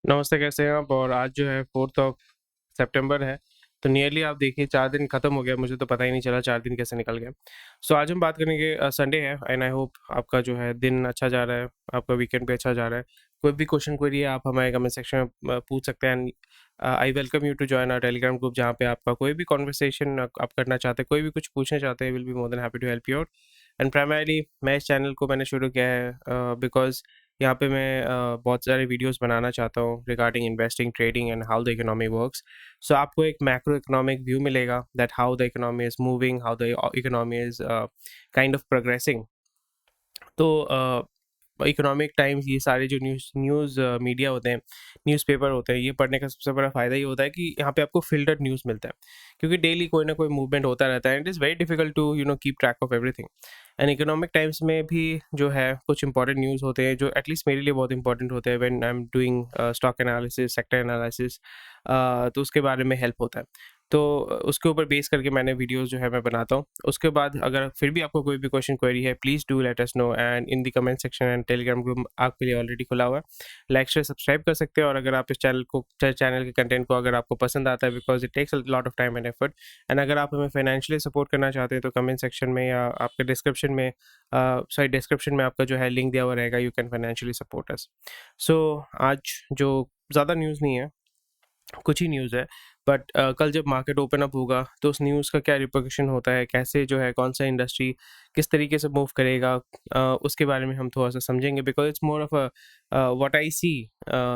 नमस्ते, कैसे हैं आप? और आज जो है 4th ऑफ सितंबर है, तो नियरली आप देखिए 4 दिन खत्म हो गया, मुझे तो पता ही नहीं चला 4 दिन कैसे निकल गए। सो आज हम बात करेंगे संडे है एंड आई होप आपका जो है दिन अच्छा जा रहा है, आपका वीकेंड भी अच्छा जा रहा है। कोई भी क्वेश्चन क्वेरी है आप हमारे कमेंट सेक्शन में पूछ सकते हैं and I welcome you to join our Telegram group जहाँ पे आपका कोई भी कन्वर्सेशन आप करना चाहते हैं, कोई भी कुछ पूछना चाहते हैं, will be more than happy to help you out. And primarily मैं इस चैनल को मैंने शुरू किया है बिकॉज़ यहाँ पे मैं बहुत सारे वीडियोस बनाना चाहता हूँ regarding investing, trading and how the economy works. So आपको एक मैक्रो इकोनॉमिक व्यू मिलेगा that how the economy is moving, how the economy is kind of progressing. तो इकोनॉमिक टाइम्स ये सारे जो न्यूज़ मीडिया होते हैं, न्यूज़पेपर होते हैं, ये पढ़ने का सबसे बड़ा फ़ायदा ये होता है कि यहाँ पे आपको फ़िल्टर्ड न्यूज़ मिलता है, क्योंकि डेली कोई ना कोई मूवमेंट होता रहता है and it is very difficult to keep track of everything. And Economic Times में भी जो है कुछ इंपॉर्टेंट न्यूज़ होते हैं जो एटलीस्ट मेरे लिए बहुत इंपॉर्टेंट होते हैं when I am doing stock analysis, sector analysis. तो उसके बारे में हेल्प होता है। तो उसके ऊपर बेस करके मैंने वीडियोस जो है मैं बनाता हूँ। उसके बाद अगर फिर भी आपको कोई भी क्वेश्चन क्वेरी है, please do let us know and in the comment section and Telegram group आपके लिए ऑलरेडी खुला हुआ है। लाइक शेयर सब्सक्राइब कर सकते हैं और अगर आप इस चैनल के कंटेंट को अगर आपको पसंद आता है because it takes a lot of time and effort. And अगर आप हमें फाइनेंशियली सपोर्ट करना चाहते हैं तो कमेंट सेक्शन में या आपके डिस्क्रिप्शन में आपका जो है लिंक दिया हुआ रहेगा, you can financially support us. So आज जो ज़्यादा न्यूज़ नहीं है, कुछ ही न्यूज़ है, बट कल जब मार्केट ओपन अप होगा तो उस न्यूज़ का क्या रिpercussion होता है, कैसे जो है कौन सा इंडस्ट्री किस तरीके से मूव करेगा, उसके बारे में हम थोड़ा सा समझेंगे because it's more of a what I see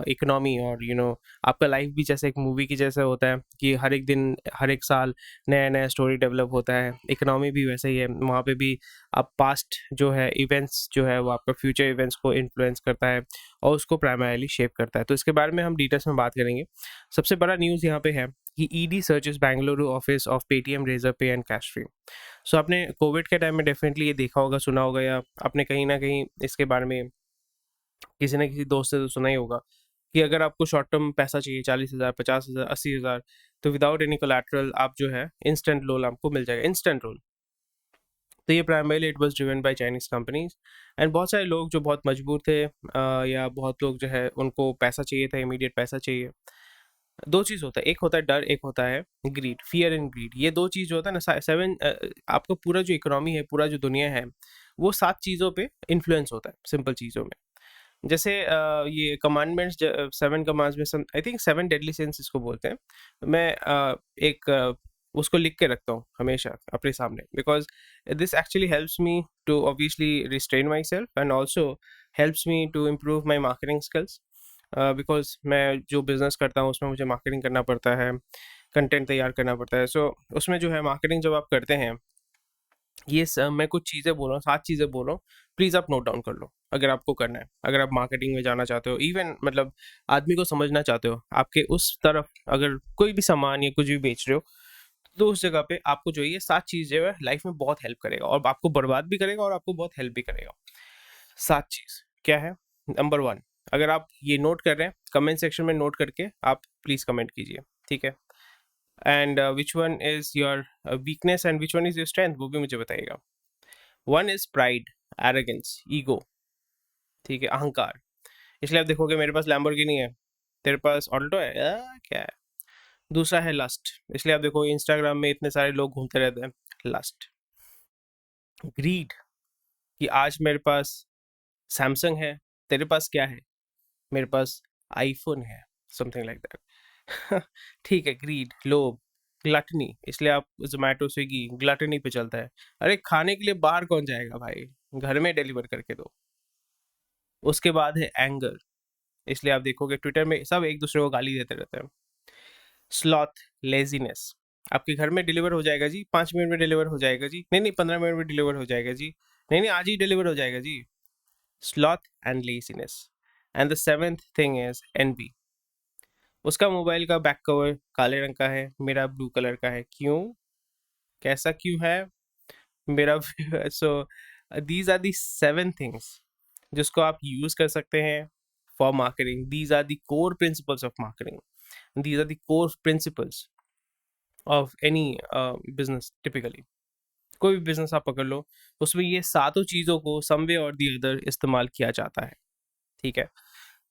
economy. और आपका लाइफ भी जैसे एक मूवी की जैसा होता है कि हर एक दिन हर एक साल नया नया स्टोरी डेवलप होता है, इकोनॉमी भी वैसे ही है। वहाँ पे भी आप पास्ट जो है इवेंट्स जो है वो आपका फ्यूचर इवेंट्स को इन्फ्लुएंस करता है और उसको प्राइमरीली शेप करता है। तो इसके बारे में हम डिटेल्स में बात करेंगे। सबसे बड़ा न्यूज़ यहाँ पे है कि ED searches Bengaluru office of Paytm, Razorpay and Cashfree. So आपने कोविड के टाइम में डेफिनेटली ये देखा होगा, सुना होगा, या आपने कहीं ना कहीं इसके बारे में किसी ना किसी दोस्त से तो सुना ही होगा कि अगर आपको शॉर्ट टर्म पैसा चाहिए 40,000, 50,000, 80,000, तो विदाउट एनी कोलैटरल आप जो है इंस्टेंट लोन आपको मिल जाएगा, इंस्टेंट लोन। तो ये primarily it was driven by Chinese companies and बहुत सारे लोग जो बहुत मजबूर थे या बहुत लोग जो है उनको पैसा चाहिए था, इमीडिएट पैसा चाहिए। दो चीज़ होता है, एक होता है डर, एक होता है ग्रीड, फियर एंड ग्रीड। ये दो चीज़ जो होता है ना, आपका पूरा जो इकोनॉमी है, पूरा जो दुनिया है, वो 7 चीज़ों पे इन्फ्लुएंस होता है, सिंपल चीज़ों में। जैसे ये कमांडमेंट्स, 7 कमांड्स में आई थिंक 7 डेडली सिंस इसको बोलते हैं। मैं एक उसको लिख के रखता हूँ हमेशा अपने सामने because this actually helps me to obviously restrain myself and also helps me to improve my marketing skills. Because मैं जो बिज़नेस करता हूँ उसमें मुझे मार्केटिंग करना पड़ता है, कंटेंट तैयार करना पड़ता है। सो उसमें जो है मार्केटिंग जब आप करते हैं, मैं कुछ चीज़ें बोल रहा हूँ, 7 चीज़ें बोल रहा हूँ, प्लीज़ आप नोट डाउन कर लो अगर आपको करना है। अगर आप मार्केटिंग में जाना चाहते हो, इवन मतलब आदमी को समझना चाहते हो, आपके उस तरफ अगर कोई भी सामान या कुछ भी बेच रहे हो, तो उस जगह पे आपको जो ये 7 चीज़ जो है लाइफ में बहुत हेल्प करेगा और आपको बर्बाद भी करेगा और आपको बहुत हेल्प भी करेगा। 7 चीज़ क्या है? नंबर 1, अगर आप ये नोट कर रहे हैं, कमेंट सेक्शन में नोट करके आप प्लीज़ कमेंट कीजिए, ठीक है? And which one is your weakness and which one is your strength, वो भी मुझे बताइएगा। 1 इज़ प्राइड, एरोगेंस, ईगो, ठीक है? अहंकार। इसलिए आप देखोगे मेरे पास लैम्बोर्गिनी है, तेरे पास ऑल्टो है, क्या है? दूसरा है लस्ट, इसलिए आप देखो इंस्टाग्राम में इतने सारे लोग घूमते रहते हैं, लस्ट। ग्रीड, कि आज मेरे पास सैमसंग है, तेरे पास क्या है? मेरे पास आईफोन है, समथिंग लाइक दैट। ठीक है, ग्रीड, लोभ। ग्लटनी, इसलिए आप जोमेटो, स्विगी ग्लटनी पे चलता है। अरे खाने के लिए बाहर कौन जाएगा भाई, घर में डिलीवर करके दो। उसके बाद है एंगर, इसलिए आप देखोगे ट्विटर में सब एक दूसरे को गाली देते रहते हैं। स्लॉथ, लेजीनेस, आपके घर में डिलीवर हो जाएगा जी, 5 मिनट में डिलीवर हो जाएगा जी, नहीं नहीं 15 मिनट में डिलीवर हो जाएगा जी, नहीं नहीं आज ही डिलीवर हो जाएगा जी। Sloth and laziness. And the seventh thing is envy, उसका मोबाइल का बैक कवर काले रंग का है, मेरा ब्लू कलर का है। क्यों? कैसा क्यों है मेरा? So these are the 7 things जिसको आप यूज कर सकते हैं for marketing. These are the core principles of marketing, these are the core principles of any business typically। कोई भी बिजनेस आप पकड़ लो, उसमें ये सातों चीज़ों को सम वे और दी अदर इस्तेमाल किया जाता है, ठीक है?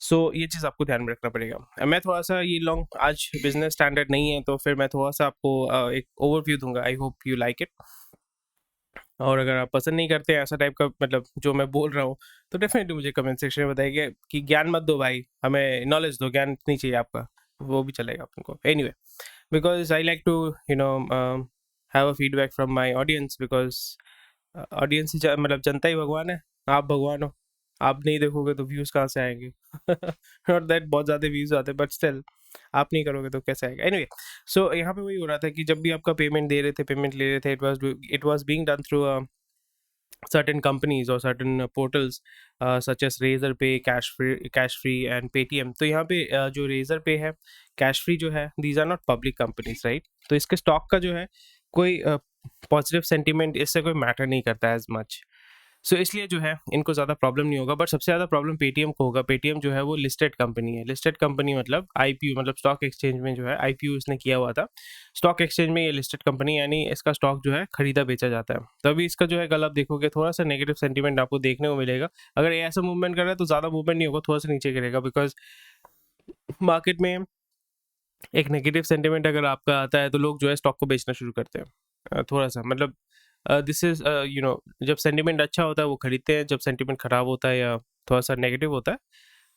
सो ये चीज़ आपको ध्यान में रखना पड़ेगा। मैं थोड़ा सा ये लॉन्ग आज बिजनेस स्टैंडर्ड नहीं है, तो फिर मैं थोड़ा सा आपको एक ओवरव्यू दूंगा। I hope you like it. और अगर आप पसंद नहीं करते हैं ऐसा टाइप का मतलब जो मैं बोल रहा हूँ, तो डेफिनेटली मुझे कमेंट सेक्शन में बताइए कि ज्ञान मत दो भाई, हमें नॉलेज दो, ज्ञान नहीं चाहिए आपका, वो भी चलेगा तुमको। Anyway, because I like to have a feedback from my audience, because audience ही मतलब जनता ही भगवान है, आप भगवान हो। आप नहीं देखोगे तो व्यूज़ कहाँ से आएंगे? नॉट दैट बहुत ज़्यादा व्यूज़ आते, बट स्टिल आप नहीं करोगे तो कैसे आएगा? एनीवे, सो यहाँ पे वही हो रहा था कि जब भी आपका पेमेंट दे रहे थे, पेमेंट ले रहे थे, it was being done through certain companies or certain portals such as Razorpay, Cash Free and Paytm। तो यहाँ पे जो Razorpay है, Cash Free जो है, these are not public companies, right? तो इसके स्टॉक का जो है कोई पॉजिटिव सेंटीमेंट इससे कोई मैटर नहीं करता एज मच। सो इसलिए जो है इनको ज़्यादा प्रॉब्लम नहीं होगा, बट सबसे ज़्यादा प्रॉब्लम पेटीएम को होगा। पेटीएम जो है वो लिस्टेड कंपनी है। लिस्टेड कंपनी मतलब आईपीओ, मतलब स्टॉक एक्सचेंज में जो है आईपीओ इसने किया हुआ था। स्टॉक एक्सचेंज में ये लिस्टेड कंपनी, यानी इसका स्टॉक जो है खरीदा बेचा जाता है। तो अभी इसका जो है कल आप देखोगे थोड़ा सा नेगेटिव सेंटीमेंट आपको देखने को मिलेगा। अगर ये ऐसा मूवमेंट कर रहा है तो ज़्यादा मूवमेंट नहीं होगा, थोड़ा सा नीचे गिरेगा, बिकॉज मार्केट में एक नेगेटिव सेंटीमेंट अगर आपका आता है तो लोग जो है स्टॉक को बेचना शुरू करते हैं। थोड़ा सा मतलब दिस इज जब सेंटीमेंट अच्छा होता है वो खरीदते हैं, जब सेंटीमेंट खराब होता है या थोड़ा सा नेगेटिव होता है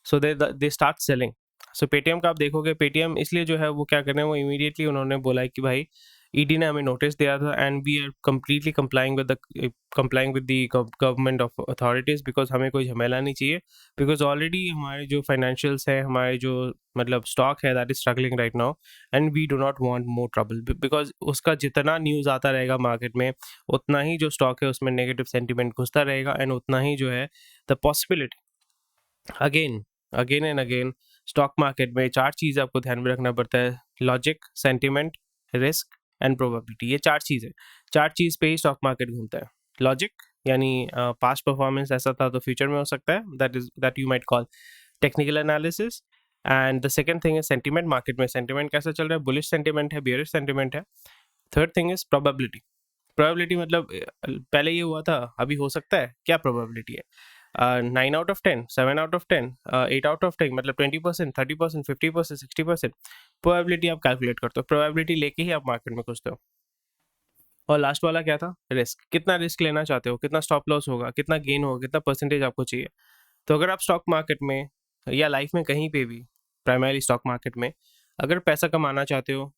so they start selling. So Paytm का आप देखोगे, पेटीएम इसलिए जो है वो क्या कर रहे हैं, वो इमीडिएटली उन्होंने बोला है कि भाई ईडी ने हमें नोटिस दिया था and we are completely complying with the government of authorities, because हमें कोई झमेला नहीं चाहिए। बिकॉज ऑलरेडी हमारे जो फाइनेंशियल्स है, हमारे जो मतलब स्टॉक है, that is struggling right now and we do not want more trouble, because उसका जितना न्यूज़ आता रहेगा मार्केट में, उतना ही जो स्टॉक है उसमें नेगेटिव सेंटीमेंट घुसता रहेगा एंड उतना ही जो है the possibility again again and again stock market में 4 चीज़ आपको ध्यान में रखना पड़ता है: logic, sentiment, risk and probability. ये 4 चीज़ है। 4 चीज़ पे ही स्टॉक मार्केट घूमता है। लॉजिक यानी पास्ट परफॉर्मेंस ऐसा था तो फ्यूचर में हो सकता है, that you might call technical analysis. And the second thing is sentiment. Market में सेंटिमेंट कैसा चल रहा है, बुलिश सेंटिमेंट है, बियरिश सेंटिमेंट है। Third thing is probability. Probability मतलब पहले ये हुआ था, अभी हो सकता है, क्या प्रोबेबिलिटी है? 9 out of 10, 7 out of 10, 8 out of 10, मतलब 20%, 30%, 50%, 60%। प्रोबेबिलिटी आप कैलकुलेट करते हो, प्रोबेबिलिटी लेके ही आप मार्केट में घुसते हो। और लास्ट वाला क्या था? रिस्क। कितना रिस्क लेना चाहते हो, कितना स्टॉप लॉस होगा, कितना गेन होगा, कितना परसेंटेज आपको चाहिए। तो अगर आप स्टॉक मार्केट में या लाइफ में कहीं पे भी, प्राइमरी स्टॉक मार्केट में अगर पैसा कमाना चाहते हो,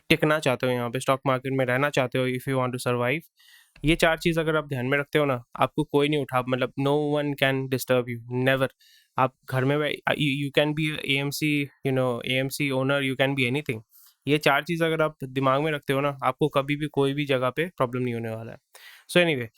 टिकना चाहते हो, यहाँ पे स्टॉक मार्केट में रहना चाहते हो, if you want to survive, ये 4 चीज़ अगर आप ध्यान में रखते हो ना, आपको कोई नहीं उठा, मतलब no one can disturb you, never. आप घर में you can be AMC, AMC owner, you can be anything. ये 4 चीज़ अगर आप दिमाग में रखते हो ना, आपको कभी भी कोई भी जगह पे प्रॉब्लम नहीं होने वाला है। So anyway,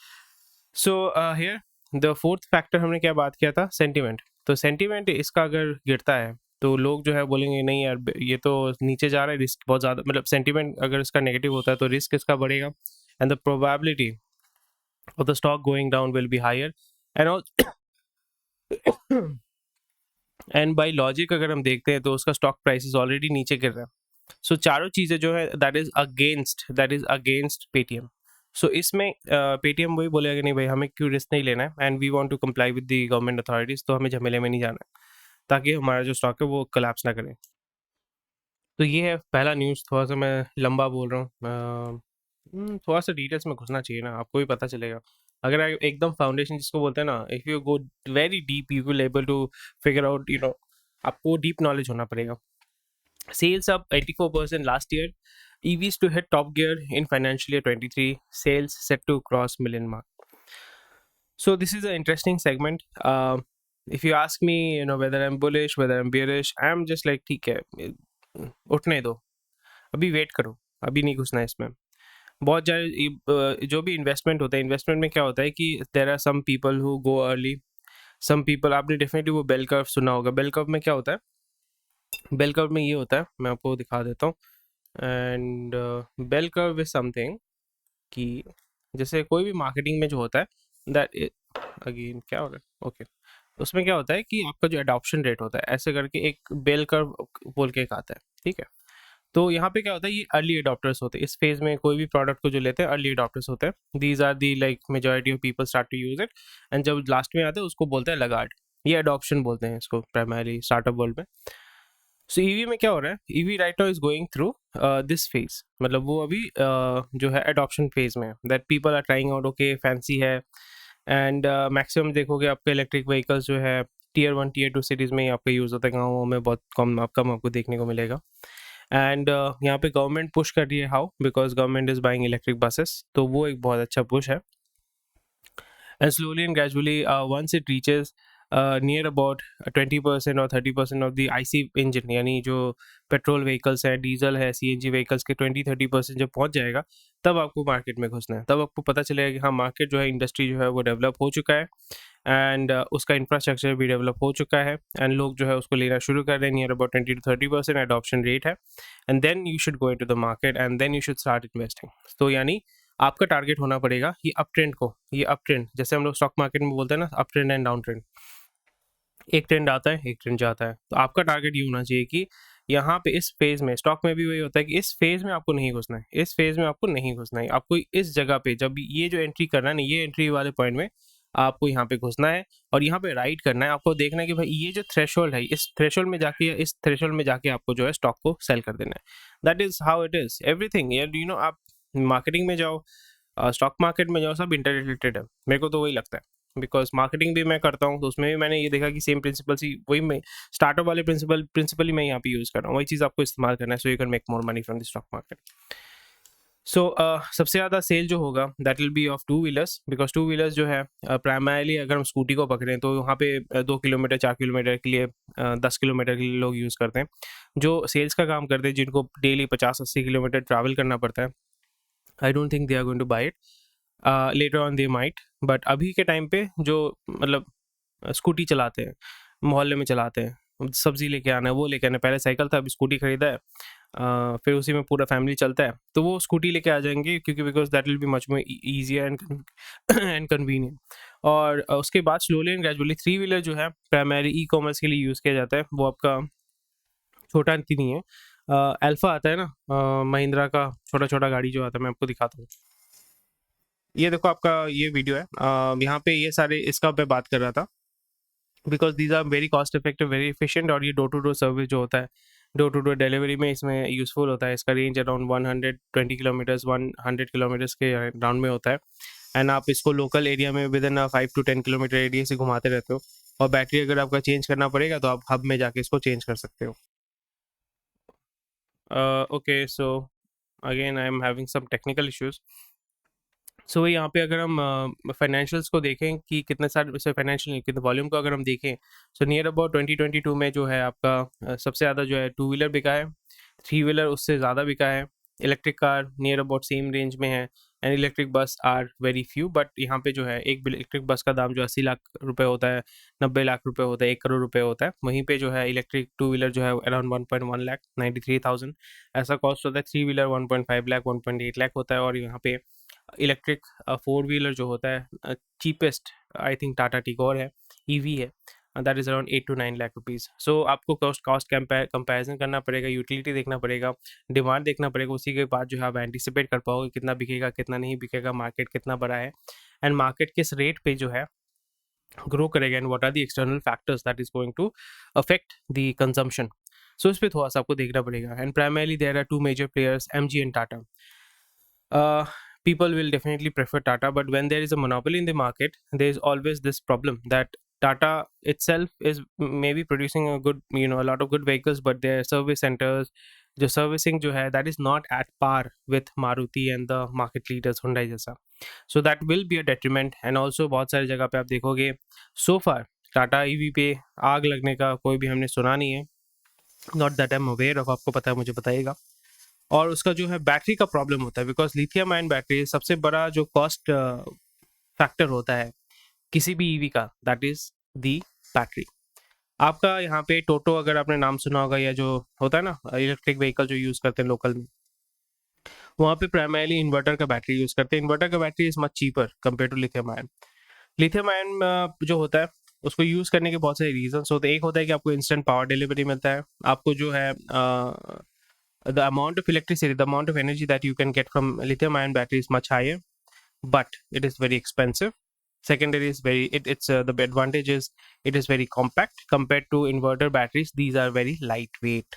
so here the fourth factor हमने क्या बात किया था, सेंटीमेंट। तो सेंटीमेंट इसका अगर गिरता है तो लोग जो है बोलेंगे नहीं यार ये तो नीचे जा रहा है, रिस्क बहुत ज़्यादा, मतलब सेंटीमेंट अगर इसका नेगेटिव होता है तो रिस्क इसका बढ़ेगा and the probability of the stock going down will be higher and all. And by logic अगर हम देखते हैं तो उसका स्टॉक प्राइस ऑलरेडी नीचे गिर रहा है। सो चारों चीज़ें जो है दैट इज अगेंस्ट पेटीएम। सो इसमें पेटीएम वही बोलेगा कि नहीं भाई हमें क्यों रिस्क नहीं लेना है and we want to comply with the government authorities, तो हमें झमेले में नहीं जाना है ताकि हमारा जो स्टॉक है वो कोलैप्स ना करे। तो ये है पहला न्यूज़। थोड़ा सा मैं लंबा बोल रहा हूँ, थोड़ा सा डिटेल्स में घुसना चाहिए ना, आपको भी पता चलेगा। अगर आप एकदम फाउंडेशन जिसको बोलते हैं ना, if you go very deep you will able to figure out, आपको डीप नॉलेज होना पड़ेगा। Sales up 84% last year. EVs to hit top gear in financial year 23. Sales set to cross million mark. So this is an interesting segment. If you ask me, whether I'm bullish, whether I'm bearish, I'm just like ठीक है, उठने दो, अभी wait करो, अभी नहीं घुसना इसमें। बहुत जो भी इन्वेस्टमेंट होता है, इन्वेस्टमेंट में क्या होता है कि there are some people who go early, some people, आपने डेफिनेटली वो बेल कर्व सुना होगा। बेल कर्व में क्या होता है? बेल कर्व में ये होता है, मैं आपको दिखा देता हूँ। And bell curve is something कि जैसे कोई भी मार्केटिंग में जो होता है, दैट अगेन क्या हो रहा है, ओके, उसमें क्या होता है कि आपका जो अडॉप्शन रेट होता है, ऐसे करके एक बेल कर्व बोल के एक आता है, ठीक है। तो यहाँ पे क्या होता है, ये अर्ली अडॉप्टर्स होते हैं। इस फेज में कोई भी प्रोडक्ट को जो लेते हैं अर्ली अडॉप्टर्स होते हैं। These are the like majority of people start to use it and जब लास्ट में आते हैं उसको बोलते हैं लगार्ड। ये अडॉप्शन बोलते हैं इसको प्राइमरी स्टार्टअप वर्ल्ड में। सो ईवी में क्या हो रहा है, EV right now is going through this phase, मतलब वो अभी जो है अडॉप्शन फेज में है, that people are trying out, okay fancy है। एंड मैक्सिमम देखोगे आपके इलेक्ट्रिक व्हीकल्स जो है टीयर 1 टीयर 2 सिटीज़ में ही आपका यूज़ होता है, गाँवों में बहुत कम आपको देखने को मिलेगा। एंड यहाँ पे गवर्नमेंट पुश कर रही है, how, because government is buying electric buses, तो वो एक बहुत अच्छा पुश है। And slowly and gradually, once it reaches near about 20% or 30% of the IC engine, यानी जो पेट्रोल व्हीकल्स है, डीजल है, CNG व्हीकल्स के 20-30% जब पहुंच जाएगा, तब आपको मार्केट में घुसना है। तब आपको पता चलेगा कि हाँ, मार्केट जो है, इंडस्ट्री जो है वो डेवलप हो चुका है, एंड उसका इंफ्रास्ट्रक्चर भी डेवलप हो चुका है, एंड लोग जो है उसको लेना शुरू कर रहे हैं। नियर अबाउट 20-30% एडॉप्शन रेट है, and then you should go into the market and then you should start investing. तो यानी आपका टारगेट होना पड़ेगा ये अप ट्रेंड को, ये अप ट्रेंड, जैसे हम लोग स्टॉक मार्केट में बोलते हैं ना, up trend and down trend, एक ट्रेंड आता है, एक ट्रेंड जाता है। तो आपका टारगेट ये होना चाहिए कि यहाँ पे इस फेज में, स्टॉक में भी वही होता है कि इस फेज में आपको नहीं घुसना है, इस फेज में आपको नहीं घुसना है, आपको इस जगह पे जब ये जो एंट्री करना है ना, ये एंट्री वाले पॉइंट में आपको यहाँ पे घुसना है और यहाँ पे राइड करना है। आपको देखना है कि भाई ये जो थ्रेशोल्ड है, इस थ्रेशोल्ड में जाके या इस थ्रेशोल्ड में जाके आपको जो है स्टॉक को सेल कर देना है। That is how it is everything. You know, आप मार्केटिंग में जाओ, स्टॉक मार्केट में जाओ, सब इंटर रिलेटेड है। मेरे को तो वही लगता है, बिकॉज मार्केटिंग भी मैं करता हूँ, तो उसमें भी मैंने ये देखा कि सेम प्रिंसिपल ही, वही मैं स्टार्टअप वाले प्रिंसिपली मैं यहाँ पे यूज़ कर रहा हूँ, वही चीज़ आपको इस्तेमाल करना है, so you can make more money from the stock market. So सबसे ज़्यादा सेल जो होगा that will be of two wheelers, because two wheelers जो है प्राइमरली अगर हम स्कूटी को पकड़ें तो वहाँ पे 2 किलोमीटर 4 किलोमीटर के लिए 10 किलोमीटर के लिए लोग यूज़ करते हैं, जो सेल्स का काम करते हैं, जिनको डेली 50-80 किलोमीटर ट्रैवल करना पड़ता है। I don't think they are going to buy it, later on they might, but अभी के टाइम पे जो मतलब स्कूटी चलाते हैं, मोहल्ले में चलाते हैं, सब्जी लेके आना है, वो लेके आना है, पहले साइकिल था, अभी स्कूटी खरीदा है, फिर उसी में पूरा फैमिली चलता है, तो वो स्कूटी लेके आ जाएंगे, क्योंकि because that will be much more easier and convenient. और उसके बाद slowly and gradually three wheeler जो है प्राइमरी ई कॉमर्स के लिए यूज़ किया जाता है। वो आपका छोटा नहीं है, अल्फा आता है ना, महिंद्रा का छोटा छोटा गाड़ी जो आता है, मैं आपको दिखाता हूँ। ये देखो आपका ये वीडियो है, यहाँ पे ये सारे इसका मैं बात कर रहा था, because these are very cost effective, very efficient, और ये डोर टू डोर सर्विस जो होता है, डोर टू डोर डिलीवरी में इसमें यूज़फुल होता है। इसका रेंज अराउंड 120 किलोमीटर्स 100 किलोमीटर्स के राउंड में होता है, एंड आप इसको लोकल एरिया में with in 5 to 10 kilometre area से घुमाते रहते हो, और बैटरी अगर आपका चेंज करना पड़ेगा तो आप हब में जाके इसको चेंज कर सकते हो। Okay, so again I am having some technical issues. So यहाँ पे अगर हम फाइनेंशियल्स को देखें कि कितने सारे वैसे फाइनेंशियल कितने वॉल्यूम को अगर हम देखें, सो नियर अबाउट 2022 में जो है आपका सबसे ज़्यादा जो है टू व्हीलर बिका है, थ्री व्हीलर उससे ज़्यादा बिका है, electric car near about same range में है, and electric bus are very few. But यहाँ पे जो है एक इलेक्ट्रिक बस का दाम जो 80 लाख रुपए होता है, 90 लाख रुपए होता है, 1 करोड़ रुपए होता है। वहीं पे जो है इलेक्ट्रिक टू व्हीलर जो है अराउंड 1.1 लाख 93,000 ऐसा कॉस्ट होता है। थ्री व्हीलर 1.5 लाख 1.8 लाख होता है, और यहाँ पे इलेक्ट्रिक फोर व्हीलर जो होता है cheapest I think Tata Tigor है, ईवी है, that is around 8 to 9 lakh rupees. सो आपको कॉस्ट कंपैरिजन करना पड़ेगा, यूटिलिटी देखना पड़ेगा, डिमांड देखना पड़ेगा, उसी के बाद जो है आप एंटिसिपेट कर पाओगे कितना बिकेगा कितना नहीं बिकेगा, मार्केट कितना बड़ा है, एंड मार्केट किस रेट पे जो है ग्रो करेगा, and what are the external factors that is going to affect the consumption. So इस पर थोड़ा सा आपको देखना पड़ेगा। And primarily there are two major players, MG and Tata. People will definitely prefer Tata, but when there is a monopoly in the market, there is always this problem that Tata itself is maybe producing a good, a lot of good vehicles, but their service centers, the servicing जो है, that is not at par with Maruti and the market leaders Hyundai जैसा. So that will be a detriment. And also बहुत सारी जगह पे आप देखोगे so far Tata EV पे आग लगने का कोई भी हमने सुना नहीं है, not that I am aware of, आपको पता है मुझे बताइएगा। और उसका जो है बैटरी का प्रॉब्लम होता है, बिकॉज लिथियम आयन बैटरी सबसे बड़ा जो कॉस्ट फैक्टर होता है किसी भी ईवी का, दैट इज दी बैटरी। आपका यहाँ पे टोटो अगर आपने नाम सुना होगा, या जो होता है ना इलेक्ट्रिक व्हीकल जो यूज़ करते हैं लोकल में, वहाँ पे प्राइमरली इन्वर्टर का बैटरी यूज़ करते हैं। इन्वर्टर का battery is much cheaper compare to lithium ion. Lithium ion जो होता है उसको यूज़ करने के बहुत सारे रीजंस होते हैं। एक होता है कि आपको इंस्टेंट पावर डिलीवरी मिलता है, आपको जो है the amount of electricity, the amount of energy that you can get from lithium ion battery is much higher, but it is very expensive. Secondary is very it's the advantage is it is very compact compared to inverter batteries. These are very lightweight.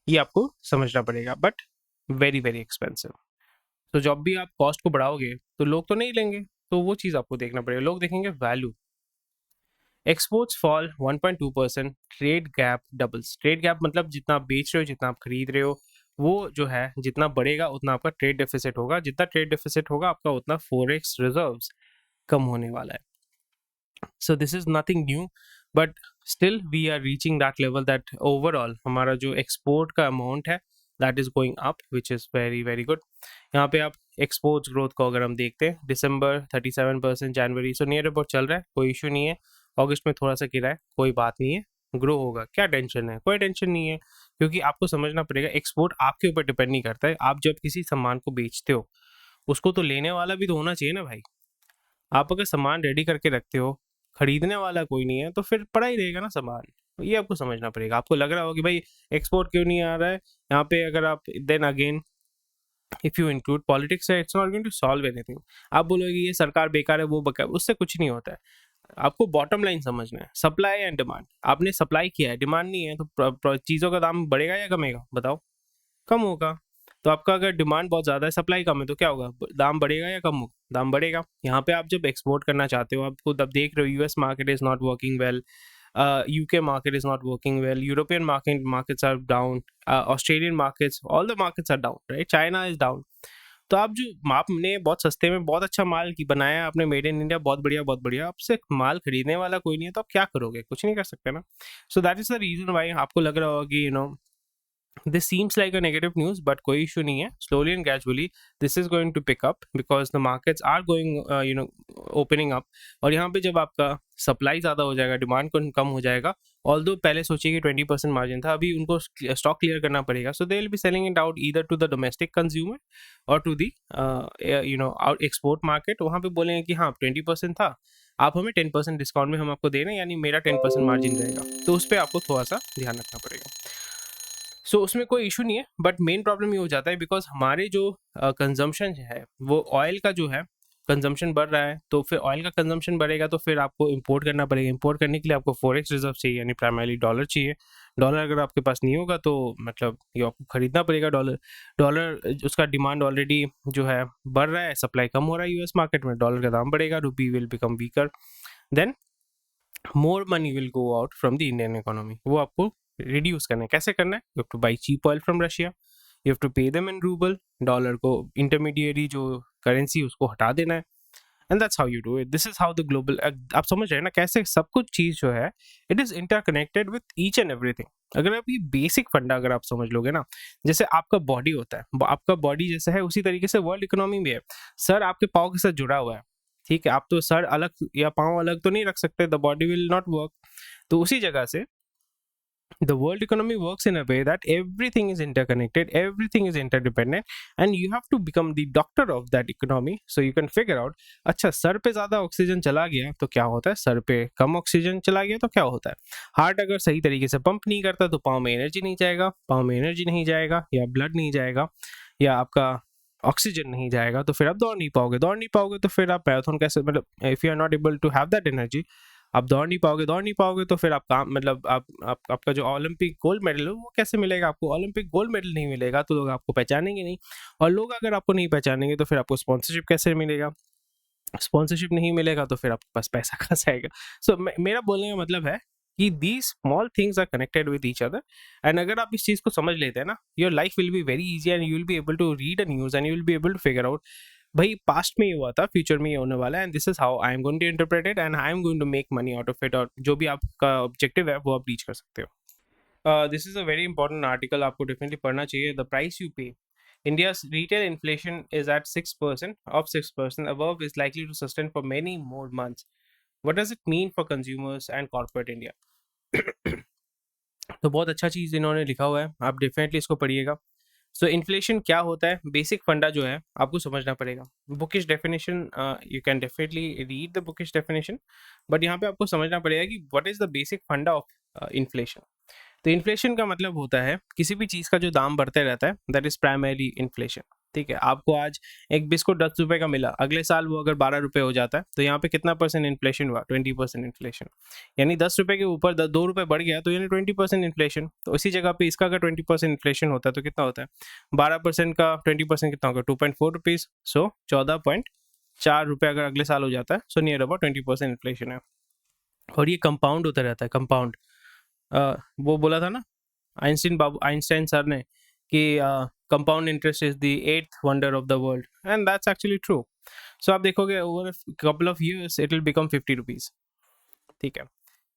ये आपको समझना पड़ेगा, but very very expensive. तो जब भी आप cost को बढ़ाओगे तो लोग तो नहीं लेंगे, तो वो चीज़ आपको देखना पड़ेगा. लोग देखेंगे value. Exports fall 1.2%, trade gap doubles. Trade gap मतलब जितना आप बेच रहे हो, जितना आप खरीद रहे हो, वो जो है जितना बढ़ेगा उतना आपका ट्रेड डेफिसिट होगा. जितना ट्रेड डेफिसिट होगा आपका उतना फॉरेक्स रिजर्व्स कम होने वाला है. So this is nothing new, but still we are reaching that level that overall हमारा जो export का amount है that is going up, which is very very good. यहाँ पे आप exports growth को अगर हम देखते हैं, दिसंबर 37%, जनवरी सो नियर अबाउट चल रहा है, कोई इशू नहीं है. अगस्त में थोड़ा सा गिरा है, कोई बात नहीं है, ग्रो होगा. क्या टेंशन है? कोई टेंशन नहीं है, क्योंकि आपको समझना पड़ेगा एक्सपोर्ट आपके ऊपर डिपेंड नहीं करता है. आप जब किसी सामान को बेचते हो उसको तो लेने वाला भी तो होना चाहिए ना भाई. आप अगर सामान रेडी करके रखते हो, खरीदने वाला कोई नहीं है, तो फिर पड़ा ही रहेगा ना सामान. ये आपको समझना पड़ेगा. आपको लग रहा होगा कि भाई एक्सपोर्ट क्यों नहीं आ रहा है यहाँ पे, अगर आप then again if you include politics है, it's not going to solve anything. आप बोलोगे ये सरकार बेकार है, वो बेकार, उससे कुछ नहीं होता है. आपको बॉटम लाइन समझना है, सप्लाई एंड डिमांड. आपने सप्लाई किया है, डिमांड नहीं है, तो चीज़ों का दाम बढ़ेगा या कमेगा? बताओ. कम होगा. तो आपका अगर डिमांड बहुत ज़्यादा है, सप्लाई कम है, तो क्या होगा? दाम बढ़ेगा या कम होगा? दाम बढ़ेगा. यहाँ पे आप जब एक्सपोर्ट करना चाहते हो, आप खुद अब देख रहे हो US market is not working well, UK market is not working well, European markets are down, Australian markets, all the markets are down, right? China is down. तो आप जो आपने बहुत सस्ते में बहुत अच्छा माल की बनाया है, आपने मेड इन इंडिया, बहुत बढ़िया, आपसे माल खरीदने वाला कोई नहीं है, तो आप क्या करोगे? कुछ नहीं कर सकते ना. So that is the reason why आपको लग रहा होगा कि this seems like a negative news, but कोई issue नहीं है. Slowly and gradually this is going to pick up because the markets are going opening up. और यहाँ पे जब आपका सप्लाई ज़्यादा हो जाएगा, डिमांड कम हो जाएगा, ऑल्दो पहले सोचिए कि 20% मार्जिन था, अभी उनको स्टॉक क्लियर करना पड़ेगा. So they will be selling it out either to the domestic consumer और to the out export market. वहाँ पे बोलेंगे कि हाँ 20% था, आप हमें 10% डिस्काउंट में हम आपको दे रहे हैं, यानी मेरा 10% मार्जिन रहेगा. तो उस पर आपको थोड़ा सा ध्यान रखना पड़ेगा. सो उसमें कोई इशू नहीं है, बट मेन प्रॉब्लम ये हो जाता है बिकॉज हमारे जो कंजम्पशन है वो ऑयल का जो है कंजम्पशन बढ़ रहा है. तो फिर ऑयल का कंजम्पशन बढ़ेगा तो फिर आपको इंपोर्ट करना पड़ेगा. इंपोर्ट करने के लिए आपको फॉरेक्स रिजर्व चाहिए, यानी प्राइमरली डॉलर चाहिए. डॉलर अगर आपके पास नहीं होगा तो मतलब ये आपको खरीदना पड़ेगा डॉलर उसका डिमांड ऑलरेडी जो है बढ़ रहा है, सप्लाई कम हो रहा है यूएस मार्केट में, डॉलर का दाम बढ़ेगा, rupee will become weaker, then more money will go out from the Indian economy. वो आपको रिड्यूस करना है. कैसे करना है? You have to buy cheap oil from Russia, you have to pay them in rouble. Dollar को intermediary जो currency उसको हटा देना है, and that's how you do it. This is how the global. आप समझ रहे हैं ना कैसे सब कुछ चीज़ जो है it is interconnected with each and everything. अगर आप ये बेसिक फंडा अगर आप समझ लोगे ना, जैसे आपका बॉडी होता है, आपका बॉडी जैसा है उसी तरीके से वर्ल्ड इकोनॉमी भी है. सर आपके पाँव के साथ जुड़ा हुआ है, ठीक है, आप तो सर अलग या पाँव अलग तो नहीं रख सकते, the body will not work. तो उसी जगह से the world economy works in a way that everything is interconnected, everything is interdependent, and you have to become the doctor of that economy so you can figure out. अच्छा sir पे ज़्यादा oxygen चला गया तो क्या होता है, sir पे कम ऑक्सीजन चला गया तो क्या होता है. हार्ट अगर सही तरीके से पंप नहीं करता तो पाँव में एनर्जी नहीं जाएगा, पाँव में एनर्जी नहीं जाएगा या ब्लड नहीं जाएगा या आपका ऑक्सीजन नहीं जाएगा, तो फिर आप दौड़ नहीं पाओगे तो फिर आप मैराथन कैसे, मतलब if you are not able to have that energy, आप दौड़ नहीं पाओगे तो फिर आप काम मतलब आपका जो ओलंपिक गोल्ड मेडल है वो कैसे मिलेगा आपको. ओलंपिक गोल्ड मेडल नहीं मिलेगा तो लोग आपको पहचानेंगे नहीं, और लोग अगर आपको नहीं पहचानेंगे तो फिर आपको स्पॉन्सरशिप कैसे मिलेगा. स्पॉन्सरशिप नहीं मिलेगा तो फिर आपके पास पैसा कहाँ से आएगा. सो मेरा बोलने का मतलब है कि these small things are connected with each other, and अगर आप इस चीज़ को समझ लेते हैं ना, your life will be very easy and you will be able to read a news and you will be able to figure out भाई पास्ट में ये हुआ था, फ्यूचर में ये होने वाला है, and this is how I am going to interpret it and I am going to make money out of it. और जो भी आपका ऑब्जेक्टिव है वो आप रीच कर सकते हो. This is a very important article, आपको डेफिनेटली पढ़ना चाहिए. द प्राइस यू पे. India's retail inflation is at 6%, of 6% above, is likely to sustain for many more months. What does it mean for consumers and corporate India? तो बहुत अच्छा चीज़ इन्होंने लिखा हुआ है, आप डेफिनेटली इसको पढ़िएगा. सो इन्फ्लेशन क्या होता है, बेसिक फंडा जो है आपको समझना पड़ेगा. Bookish definition you can definitely read the bookish definition, but यहाँ पे आपको समझना पड़ेगा कि व्हाट इज़ द बेसिक फंडा ऑफ इन्फ्लेशन. तो इन्फ्लेशन का मतलब होता है किसी भी चीज़ का जो दाम बढ़ते रहता है, दैट इज़ प्राइमरी इन्फ्लेशन. ठीक है, आपको आज एक बिस्कुट 10 रुपए का मिला, अगले साल वो अगर 12 रुपए हो जाता है तो यहाँ पे कितना परसेंट इन्फ्लेशन हुआ? 20% इन्फ्लेशन। यानी 10 रुपए के ऊपर 2 रुपए बढ़ गया तो यानी 20% इन्फ्लेशन। तो इसी जगह पे इसका अगर 20% इन्फ्लेशन होता है तो कितना होता है? 12% का 20% कितना होगा? 2.4 रुपीज। सो 14.4 रुपए अगर अगले साल हो जाता है, सो नियर अबाउट 20% इन्फ्लेशन है। और ये कंपाउंड होता रहता है, कंपाउंड। वो बोला था ना आइंस्टाइन सर ने कि compound interest is the 8th wonder of the world, and that's actually true. So आप देखोगे over couple of years it will become 50 rupees. ठीक है,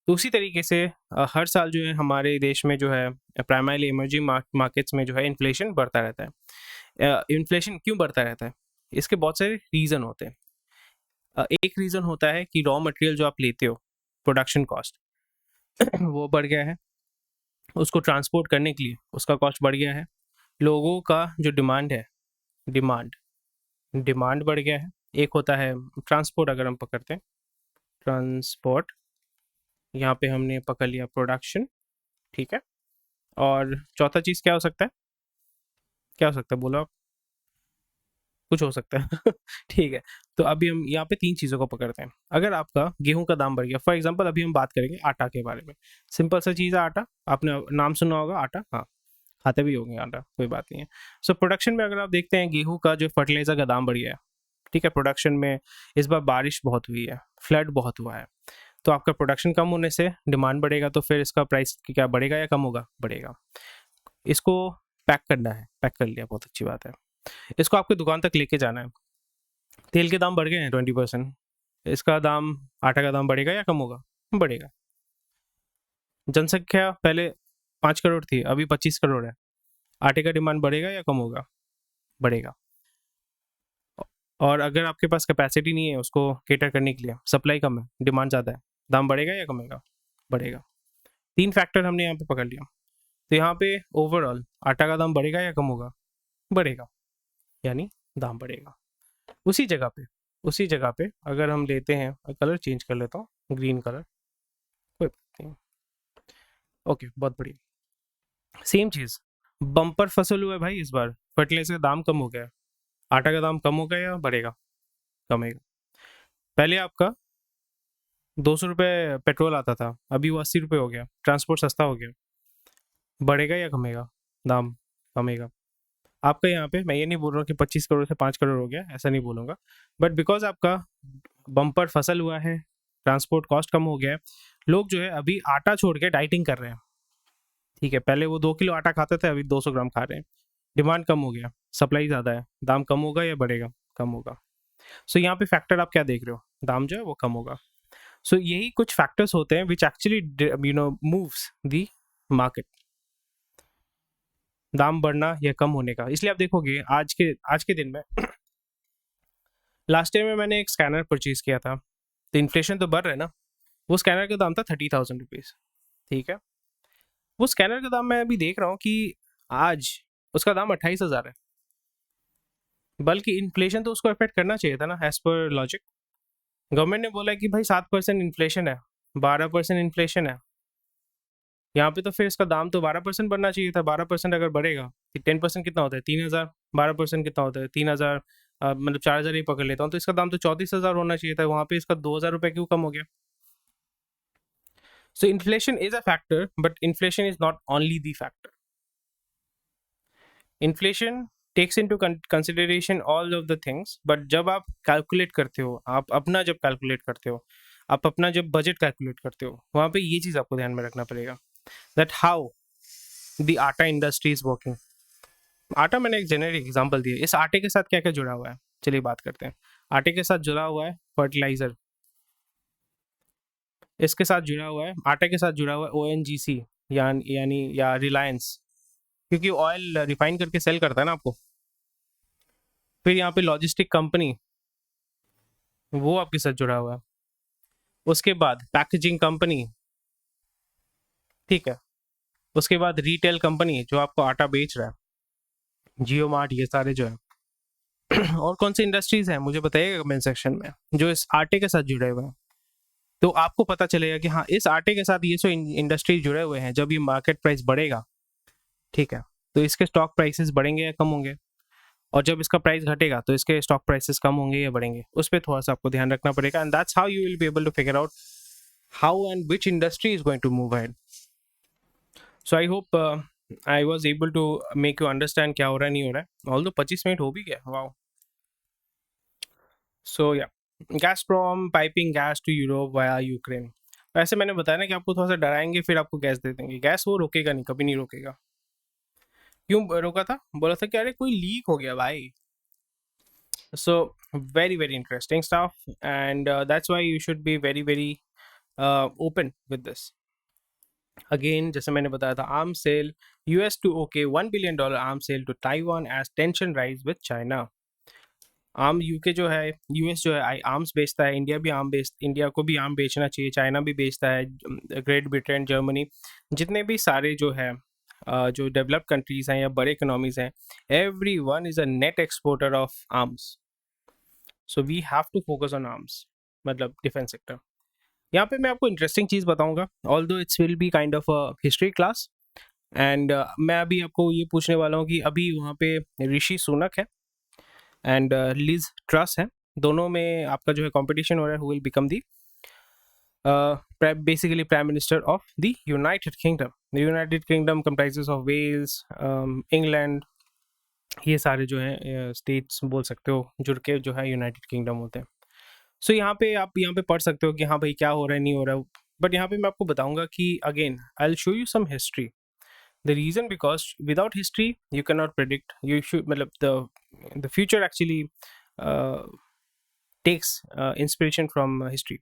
तो उसी तरीके से हर साल जो है हमारे देश में जो है प्राइमरीली इमर्जिंग मार्केट्स में जो है इन्फ्लेशन बढ़ता रहता है। इन्फ्लेशन क्यों बढ़ता रहता है? इसके बहुत सारे रीज़न होते हैं। एक रीज़न होता है कि रॉ मटेरियल जो आप लेते हो, प्रोडक्शन कॉस्ट वो बढ़ गया है, उसको ट्रांसपोर्ट करने के लिए उसका कॉस्ट बढ़ गया है। लोगों का जो डिमांड है, डिमांड बढ़ गया है। एक होता है ट्रांसपोर्ट, अगर हम पकड़ते हैं ट्रांसपोर्ट, यहाँ पे हमने पकड़ लिया प्रोडक्शन। ठीक है, और चौथा चीज़ क्या हो सकता है? क्या हो सकता है बोलो आप? कुछ हो सकता है ठीक है, तो अभी हम यहाँ पे 3 चीज़ों को पकड़ते हैं। अगर आपका गेहूं का दाम बढ़ गया, फॉर एग्जांपल अभी हम बात करेंगे आटा के बारे में। सिंपल सा चीज़ है आटा, आपने नाम सुना होगा आटा, हाँ खाते भी होंगे आटा, कोई बात नहीं है। सो प्रोडक्शन में अगर आप देखते हैं गेहूं का जो फर्टिलाइजर का दाम बढ़ गया है, ठीक है, प्रोडक्शन में इस बार बारिश बहुत हुई है, फ्लड बहुत हुआ है, तो आपका प्रोडक्शन कम होने से डिमांड बढ़ेगा, तो फिर इसका प्राइस क्या बढ़ेगा या कम होगा? बढ़ेगा। इसको पैक करना है, पैक कर लिया, बहुत अच्छी बात है। इसको आपके दुकान तक लेके जाना है, तेल के दाम बढ़ गए हैं 20%, इसका दाम, आटा का दाम बढ़ेगा या कम होगा? बढ़ेगा। जनसंख्या पहले 5 करोड़ थी, अभी 25 करोड़ है, आटे का डिमांड बढ़ेगा या कम होगा? बढ़ेगा। और अगर आपके पास कैपेसिटी नहीं है उसको केटर करने के लिए, सप्लाई कम है, डिमांड ज़्यादा है, दाम बढ़ेगा या कमेगा? बढ़ेगा। 3 फैक्टर हमने यहाँ पे पकड़ लिया। तो यहाँ पे ओवरऑल आटा का दाम बढ़ेगा या कम होगा? बढ़ेगा, यानी दाम बढ़ेगा। उसी जगह पे अगर हम लेते हैं, कलर चेंज कर लेता हूँ, ग्रीन कलर, कोई बात नहीं, ओके, बहुत बढ़िया। सेम चीज़, बम्पर फसल हुआ है भाई इस बार, फर्टिलाइजर का दाम कम हो गया है, आटा का दाम कम होगा या बढ़ेगा? कमेगा। पहले आपका 200 रुपये पेट्रोल आता था, अभी वो 80 रुपये हो गया, ट्रांसपोर्ट सस्ता हो गया, बढ़ेगा या कमेगा? दाम कमेगा। आपका यहाँ पे, मैं ये नहीं बोल रहा हूँ कि 25 करोड़ से 5 करोड़ हो गया, ऐसा नहीं बोलूँगा, बट बिकॉज आपका बम्पर फसल हुआ है, ट्रांसपोर्ट कॉस्ट कम हो गया है, लोग जो है अभी आटा छोड़ के डाइटिंग कर रहे हैं। ठीक है, पहले वो 2 किलो आटा खाते थे, अभी 200 ग्राम खा रहे हैं, डिमांड कम हो गया, सप्लाई ज़्यादा है, दाम कम होगा या बढ़ेगा? कम होगा। सो यहाँ पे फैक्टर आप क्या देख रहे हो? दाम जो है वो कम होगा। सो यही कुछ फैक्टर्स होते हैं which actually moves the market, दाम बढ़ना या कम होने का। इसलिए आप देखोगे आज के दिन में लास्ट ईयर में मैंने एक स्कैनर परचेज किया था, तो इन्फ्लेशन तो बढ़ रहा है ना, वो स्कैनर का दाम था 30,000 रुपीज़। ठीक है, वो स्कैनर का दाम मैं अभी देख रहा हूँ कि आज उसका दाम 28,000 है, बल्कि इन्फ्लेशन तो उसको अफेक्ट करना चाहिए था ना, एज पर लॉजिक। गवर्नमेंट ने बोला कि भाई 7% इन्फ्लेशन है, 12% इन्फ्लेशन है, यहाँ पे तो फिर इसका दाम तो 12% बढ़ना चाहिए था। 12% अगर बढ़ेगा, 10% कितना होता है? 3,000। 12% कितना होता है? 3,000, मतलब 4,000 ही पकड़ लेता हूँ, तो इसका दाम तो 34,000 होना चाहिए था, वहाँ पे इसका 2,000 रुपये क्यों कम हो गया? So inflation is a factor, but inflation is not only the factor. Inflation takes into consideration all of the things, but जब आप कैलकुलेट करते हो, आप अपना जब कैलकुलेट करते हो, आप अपना जब बजट कैलकुलेट करते हो, वहाँ पे ये चीज़ आपको ध्यान में रखना पड़ेगा, दैट हाउ द आटा इंडस्ट्री इज वर्किंग। आटा मैंने एक जेनेरिक एग्जांपल दिया, इस आटे के साथ क्या क्या जुड़ा हुआ है, चलिए बात करते हैं। आटे के साथ जुड़ा हुआ है फर्टिलाइजर, इसके साथ जुड़ा हुआ है, आटे के साथ जुड़ा हुआ है ONGC, यानी या रिलायंस, क्योंकि ऑयल रिफाइन करके सेल करता है ना आपको। फिर यहाँ पे लॉजिस्टिक कंपनी, वो आपके साथ जुड़ा हुआ है। उसके बाद पैकेजिंग कंपनी, ठीक है, उसके बाद रिटेल कंपनी जो आपको आटा बेच रहा है, जियो मार्ट, ये सारे जो है। और कौन सी इंडस्ट्रीज हैं मुझे बताइएगा कमेंट सेक्शन में, जो इस आटे के साथ जुड़े हुए हैं, तो आपको पता चलेगा कि हाँ, इस आटे के साथ ये सो इंडस्ट्रीज जुड़े हुए हैं। जब ये मार्केट प्राइस बढ़ेगा, ठीक है, तो इसके स्टॉक प्राइसेस बढ़ेंगे या कम होंगे? और जब इसका प्राइस घटेगा तो इसके स्टॉक प्राइसेस कम होंगे या बढ़ेंगे, उस पर थोड़ा सा आपको ध्यान रखना पड़ेगा, and that's how you will be able to figure out how and which industry is going to move ahead. So I hope I was able to make you understand क्या हो रहा है नहीं हो रहा है. ऑल दो 25 मिनट हो भी गया. Wow. So yeah, Gazprom piping gas to Europe via Ukraine. ऐसे मैंने बताया ना कि आपको थोड़ा सा डराएंगे फिर आपको गैस दे देंगे. गैस वो रोकेगा नहीं, कभी नहीं रोकेगा. क्यों रोका था? बोला था कि अरे कोई लीक हो गया भाई. So very very interesting stuff, and that's why you should be very very open with this. Again, जैसे मैंने बताया था, arms sale, US to OK $1 billion arms sale to Taiwan as tension rise with China. Arm UK जो है, US जो है arms बेचता है, इंडिया को भी आर्म बेचना चाहिए, चाइना भी बेचता है, ग्रेट ब्रिटेन, जर्मनी, जितने भी सारे जो है जो डेवलप्ड कंट्रीज हैं या बड़े इकोनॉमीज हैं, every one is a net exporter of arms. So we have to focus on arms, मतलब डिफेंस सेक्टर. यहाँ पे मैं आपको इंटरेस्टिंग चीज़ बताऊंगा, although it's will be kind of a history class. And मैं अभी आपको ये पूछने वाला हूँ कि अभी वहाँ पे ऋषि सुनक है एंड लिज ट्रस है, दोनों में आपका जो है कंपटीशन हो रहा है, who will become the basically prime minister of the United Kingdom. The United Kingdom comprises of Wales, England, ये सारे जो हैं स्टेट्स बोल सकते हो जुड़ के जो है यूनाइटेड किंगडम होते हैं. सो यहाँ पे आप यहाँ पे पढ़ सकते हो कि हाँ भाई क्या हो रहा है नहीं हो रहा है. बट यहाँ पे मैं आपको बताऊंगा कि again I will show you some history. The reason, because without history you cannot predict. You should, मतलब the future actually uh, takes inspiration from history.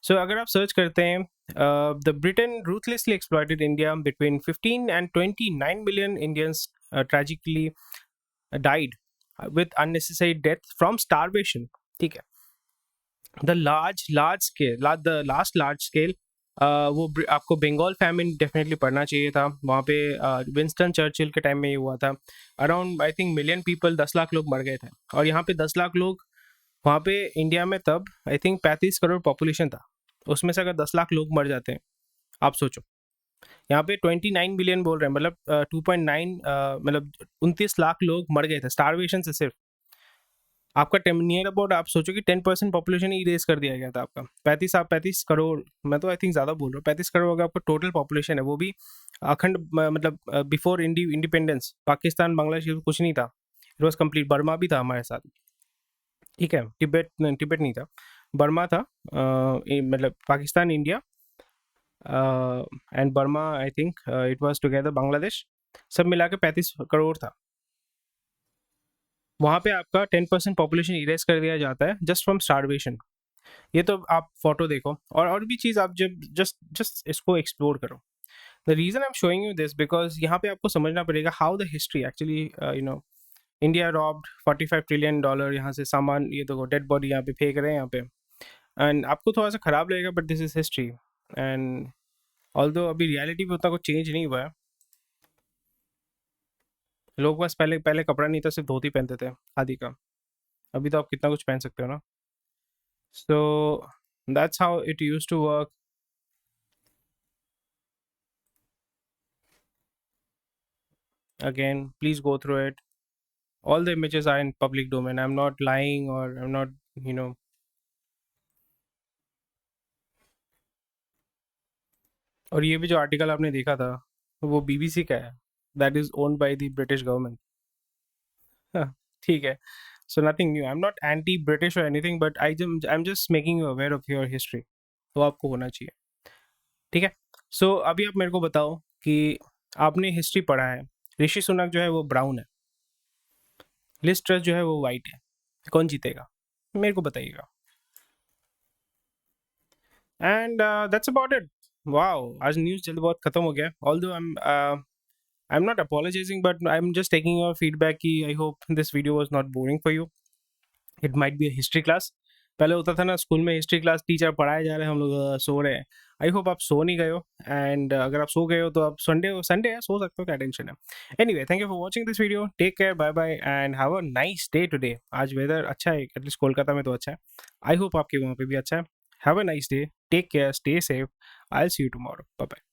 So अगर आप सर्च करते हैं the Britain ruthlessly exploited India between 15 and 29 million Indians tragically died with unnecessary death from starvation. ठीक है. The the last large scale वो आपको Bengal famine definitely पढ़ना चाहिए था. वहाँ पे विंस्टन चर्चिल के टाइम में ये हुआ था. Around I think million people, 10 lakh लोग मर गए थे. और यहाँ पे 10 लाख लोग, वहाँ पे इंडिया में तब आई थिंक 35 करोड़ पॉपुलेशन था. उसमें से अगर 10 लाख लोग मर जाते हैं, आप सोचो. यहाँ पे 29 बिलियन बोल रहे हैं, मतलब 2.9 मतलब 29 लाख लोग मर गए थे स्टारवेशन से. सिर्फ आपका नियर अबाउट आप सोचो कि 10% पॉपुलेशन ही इरेज कर दिया गया था आपका. 35 करोड़, मैं तो आई थिंक ज़्यादा बोल रहा हूँ. 35 करोड़ अगर आपका टोटल पॉपुलेशन है, वो भी अखंड, मतलब बिफोर इंडिपेंडेंस पाकिस्तान बांग्लादेश कुछ नहीं था. It was complete. बर्मा भी था हमारे साथ, ठीक है. तिब्बत नहीं था, बर्मा था. मतलब Pakistan, India and Burma, I think it was together Bangladesh, सब मिला के 35 करोड़ था. वहाँ पे आपका 10% पॉपुलेशन इरेज कर दिया जाता है जस्ट फ्रॉम स्टारवेशन. ये तो आप फोटो देखो, और भी चीज़ आप जब जस्ट इसको एक्सप्लोर करो. The reason I am showing you this because यहाँ पे आपको समझना पड़ेगा how the history actually, you know, India robbed $45 trillion यहाँ से सामान, ये देखो डेड बॉडी यहाँ पे फेंक रहे हैं यहाँ पे. एंड आपको थोड़ा सा ख़राब लगेगा, but this is history. And although अभी रियलिटी में उतना कुछ चेंज नहीं हुआ है. लोग बस पहले पहले कपड़ा नहीं था, सिर्फ धोती पहनते थे आदि का. अभी तो आप कितना कुछ पहन सकते हो ना. So that's how it used to work. Again, please go through it. All the images are in public domain. I'm not lying, or I'm not, you know. और ये भी जो आर्टिकल आपने देखा था, वो बीबीसी का है. That is owned by the British government. ठीक है. So nothing new. I'm not anti-British or anything, but I'm just making you aware of your history. तो आपको होना चाहिए. ठीक है. So अभी आप मेरे को बताओ कि आपने हिस्ट्री पढ़ा है. ऋषि सुनक जो है वो ब्राउन है, लिज ट्रस जो है वो वाइट है. कौन जीतेगा मेरे को बताइएगा. And that's about it. Wow, आज न्यूज़ जल्द बहुत ख़त्म हो गया. Although I am not apologizing, but I am just taking your feedback कि I hope this video was not boring for you. It might be a history class. पहले होता था ना स्कूल में, हिस्ट्री क्लास टीचर पढ़ाए जा रहे हैं, हम लोग सो रहे हैं. आई होप आप सो नहीं गए हो. एंड अगर आप सो गए हो तो आप संडे है, सो सकते हो, क्या टेंशन है. Anyway, thank you for watching this video. Take care, bye bye, and have a nice day today. आज वेदर अच्छा है, एटलीस्ट कोलकाता में तो अच्छा है. आई होप आपके वहाँ पे भी अच्छा है. Have a nice day. Take care, stay safe. I will see you tomorrow. Bye bye.